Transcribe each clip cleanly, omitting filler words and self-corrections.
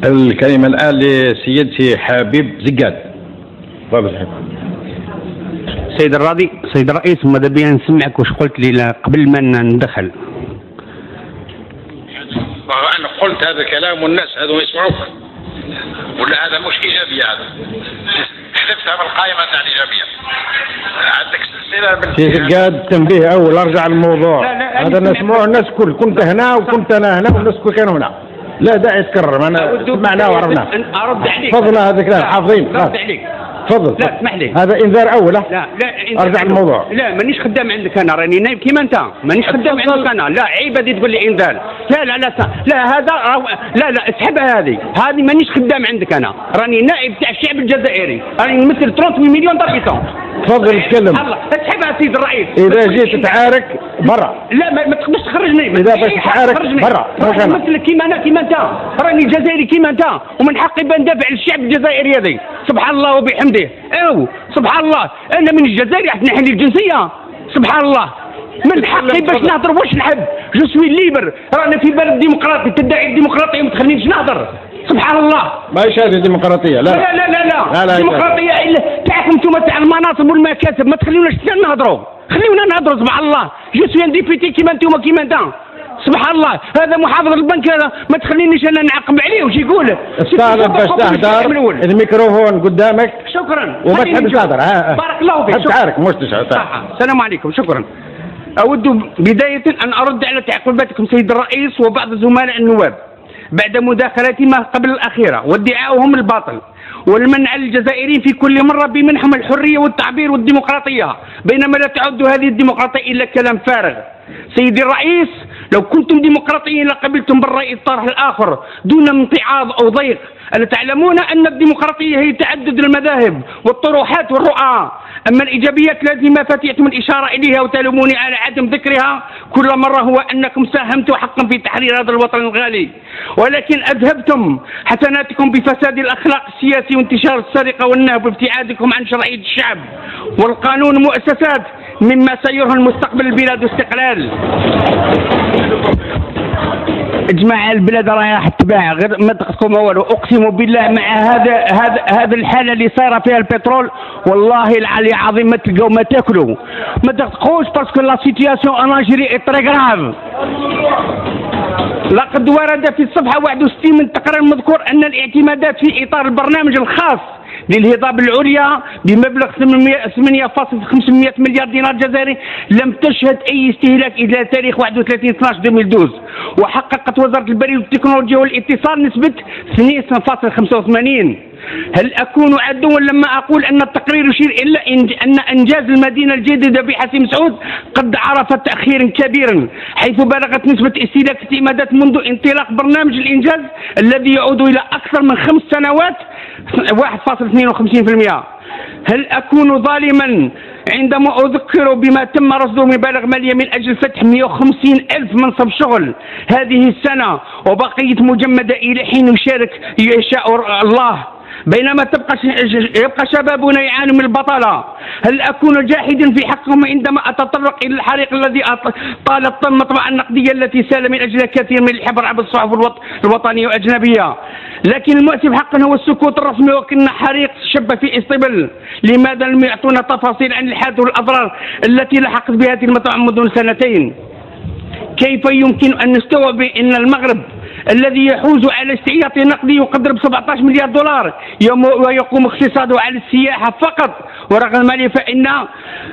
الكلمة الآن لسيدتي حبيب زقاد. سيد الراضي، سيد الرئيس، ماذا بيا نسمعك واش قلت لي قبل ما ندخل. أنا قلت هذا الكلام والناس هذو يسمعوك، ولا هذا مش إيجابي؟ هذا حذفتها من القائمة تاع الإيجابية. عندك سلسلة سي زقاد تنبيه أول، أرجع الموضوع. هذا نسمعوه الناس كل، كنت هنا وكنت أنا هنا والناس كل كانوا هنا. لا داعي تكرر، أنا سمعناه وعرفناه. أرد عليك. تفضل، هذا كلام حافظين. أرد عليك. تفضل. لا اسمح لي. هذا انذار اول. لا ارجع الموضوع. لا مانيش خدام عندك انا، راني نايب كيما انت، مانيش خدام عندك انا. لا عيب هذه تقول لي انذار. لا هذا لا اسحبها هذه مانيش خدام عندك انا، راني نائب تاع الشعب الجزائري، راني نمثل 30 مليون طابيسون. تفضل اتكلم. الله اسحبها سيد الرئيس. اذا جيت تعارك برا. لا ما تقدرش تخرجني. اذا باش تعارك برا. راني نمثلك كيما انا كيما انت، راني جزائري كيما انت، ومن حقي ندافع عن الشعب الجزائري هذه. سبحان الله وبحمده. سبحان الله، انا من الجزائر راح تنحي لي الجنسيه. سبحان الله، من حقي باش نهضر واش نحب. جو سوي ليبر، رانا في بلد ديمقراطي، تدعي الديمقراطيه وما تخلينيش نهضر. سبحان الله. ماهيش هذه ديمقراطيه. لا لا لا لا لا, لا ديمقراطيه تاعكم انتم تاع المناصب والمكاسب، ما تخليوناش نهضروا، خليونا نهضروا. سبحان الله، جو سوي ان ديبيتي كيما انتم كيما انت. سبحان الله، هذا محافظ البنك هذا ما تخلينيش انا نعاقب عليه واش يقول. استاذ باش تهدر الميكروفون قدامك. شكرا. وما تحبش تهدر. بارك الله فيك. تعارك مش تشعر. السلام عليكم. شكرا. أود بداية أن أرد على تعقيباتكم سيد الرئيس وبعض زملاء النواب بعد مداخلتهم قبل الأخيرة وادعائهم الباطل والمنع الجزائريين في كل مرة بمنحهم الحرية والتعبير والديمقراطية، بينما لا تعد هذه الديمقراطية إلا كلام فارغ. سيدي الرئيس، لو كنتم ديمقراطيين لقبلتم بالرأي الطرح الآخر دون امتعاض أو ضيق. ألا تعلمون أن الديمقراطية هي تعدد المذاهب والطروحات والرؤى؟ أما الإيجابيات التي ما فتيتم الإشارة إليها وتلوموني على عدم ذكرها كل مرة هو أنكم ساهمتم حقا في تحرير هذا الوطن الغالي، ولكن أذهبتم حسناتكم بفساد الأخلاق السياسي وانتشار السرقة والنهب وابتعادكم عن شرعية الشعب والقانون والمؤسسات، مما سيرهن مستقبل البلاد واستقلال. اجماع البلاد رايح تباع غير ما تقصكم والو. اقسم بالله مع هذا الحاله اللي صايره فيها البترول، والله العلي العظيم ما تلقاو ما تاكلوا، ما تدققوش باسكو لا سيتياسيون ان الجيري اي تري غراف. لقد ورد في الصفحه 61 من التقرير المذكور ان الاعتمادات في اطار البرنامج الخاص للهضاب العليا بمبلغ 8.500 مليار دينار جزائري لم تشهد اي استهلاك الى تاريخ 31/12/2012، وحققت وزاره البريد والتكنولوجيا والاتصال نسبه 2.85. هل أكون عدوا لما أقول أن التقرير يشير إلى أن إنجاز المدينة الجديدة بحسيم سعود قد عرف تأخيرا كبيرا، حيث بلغت نسبة استهلاك الاعتمادات منذ انطلاق برنامج الإنجاز الذي يعود إلى أكثر من 5 سنوات 1.52%. هل أكون ظالما عندما أذكر بما تم رصده مبالغ مالية من أجل فتح 150 ألف منصب شغل هذه السنة وبقية مجمدة إلى حين يشاء الله، بينما يبقى شبابنا يعاني من البطالة؟ هل أكون جاحدا في حقهم عندما أتطرق إلى الحريق الذي طالت المطبعة النقدية التي سال من أجلها كثير من الحبر عبر الصحف الوطنية والأجنبية؟ لكن المؤسف حقا هو السكوت الرسمي وكأن حريق شب في إسطبل. لماذا لم يعطونا تفاصيل عن الحادث والأضرار التي لحقت بهذه المطبعة منذ 2 سنتين؟ كيف يمكن أن نستوعب أن المغرب الذي يحوز على استعياط نقدي يقدر ب 17 مليار دولار ويقوم اقتصاده على السياحة فقط، ورغم ذلك فإن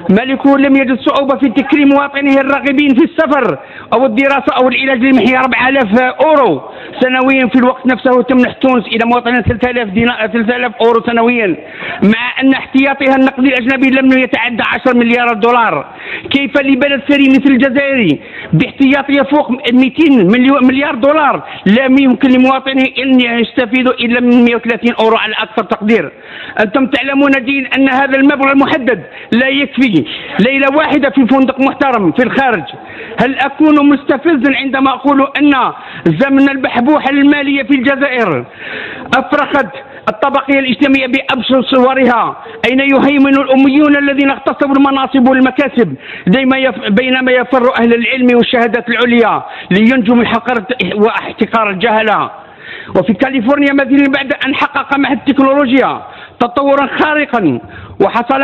ملكه لم يجد صعوبة في تكريم مواطنيه الراغبين في السفر أو الدراسة أو العلاج لمحي 4000 أورو سنويا، في الوقت نفسه تمنح تونس إلى مواطنين 3000 أورو سنويا، مع أن احتياطها النقدي الأجنبي لم يتعدى 10 مليار دولار. كيف لبلد ثري مثل الجزائر باحتياطي يفوق 200 مليار دولار لا يمكن لمواطنيه أن يستفيدوا إلا من 130 أورو على أكثر تقدير؟ أنتم تعلمون جيدا أن هذا المبلغ المحدد لا يكفي ليلة واحدة في فندق محترم في الخارج. هل أكون مستفزا عندما أقول أن زمن البحبوحة المالية في الجزائر أفرخت الطبقية الاجتماعية بأبسط صورها، أين يهيمن الأميون الذين اغتصبوا المناصب والمكاسب بينما يفر أهل العلم والشهادات العليا لينجوا من حقر واحتقار الجهلة. وفي كاليفورنيا مثلا بعد أن حقق معهد التكنولوجيا تطورا خارقا وحصل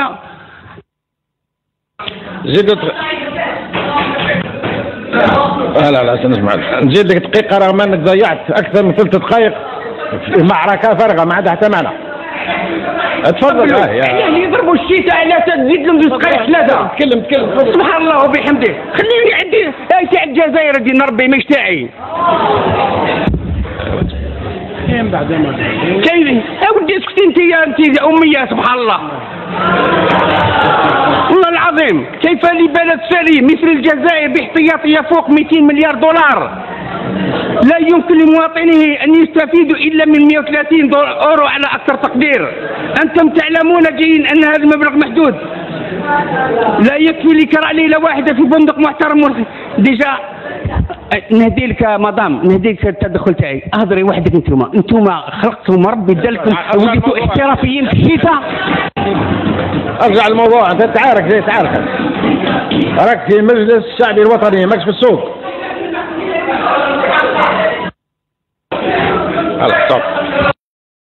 لا سنسمع نزيد لك دقيقة رغم أنك ضيعت أكثر من 3 دقائق في معركة فارغة ما عندها حتى معنى. تفضل. يعني يضربوا الشتاء على تزيد لهم 2 دقائق 3. تكلم سبحان الله وبحمده. خليني عندي تاع الجزائر ديال ربي مش تاعي. كاين اودي اسكتي انت اميه سبحان الله. والله العظيم كيف لبلد سليم مثل الجزائر باحتياطية فوق 200 مليار دولار لا يمكن لمواطنيه أن يستفيدوا إلا من 130 أورو على أكثر تقدير. أنتم تعلمون جيدا أن هذا المبلغ محدود لا يكفي لكراء ليلة واحدة في فندق محترم. ديجا نهدي لك مدام، نهدي لك التدخل تاعي، اهضري وحدك. انتم خلقتم ربي دلكم وليتوا احترافيين في الشتاء. ارجع الموضوع، انت تعارك زي تعارك، راك في مجلس الشعبي الوطني ماكش في السوق.